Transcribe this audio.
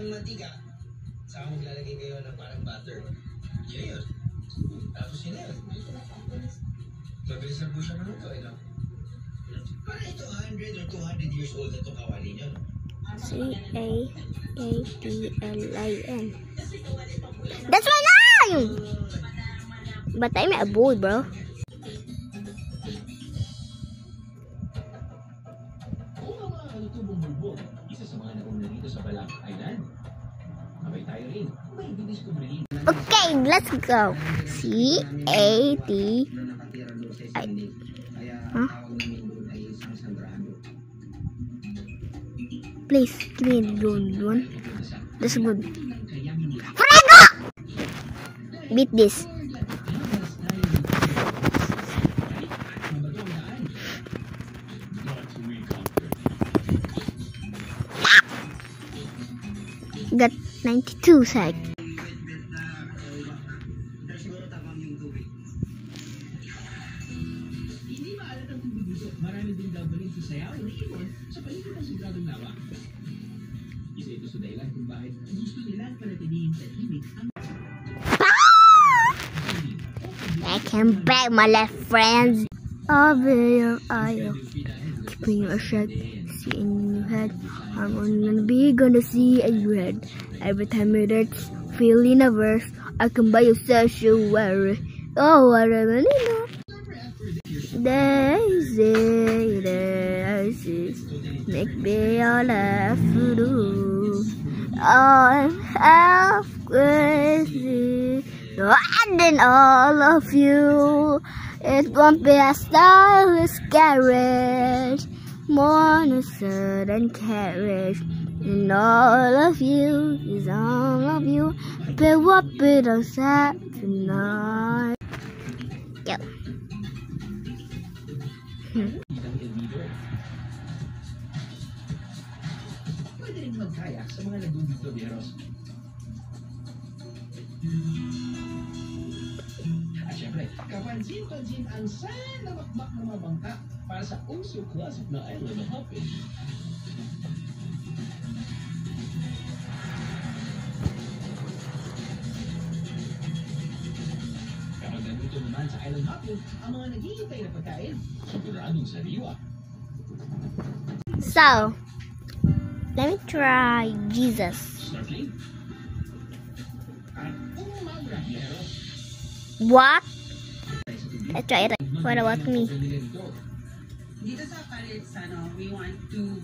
ng mantika, saka maglalagay kayo ng parang butter. Yun. Tapos yun yan. Mabilis na po siya maluto, no? Para ito 100 or 200 years old na itong kawali nyo, no? C-A-A-T-L-I-N. That's my name! But I'm a boy, bro. Okay, let's go. C-A-T. Huh? Please give me the good one. That's good. Frego! Beat this. Got 92 seconds. Marami din daw balin sa sayaw na ibon sa paligid ng sigradong lawa. Isa ito sa dahilan kung bakit gusto nila panatilihin tahimik ang... Welcome back, my left friends. Over your eye, keeping your shot, seeing your head. I'm gonna be gonna see in your head. Every time it hurts, feeling a verse, I can buy you sanctuary. Oh, what a minute. Daisy, daisy, make me all I do. I'm half crazy, and then all of you. It won't be a stylish carriage, more than a sudden carriage. And all of you is all of you. But what bit of sad tonight? Yo. Pwede rin magkaya sa mga nagugito biros. At syempre, kapansin-pansin ang sana makmak na mga bangka para sa uso classic na island of hopping. Kapag nandito naman sa island hopping, ang mga naghihintay na pagkain, siguradong sariwa. So, let me try Jesus. Snorkeling. At umabra, biros. What? Let's try it. What about me? Dito sa Palit, we want to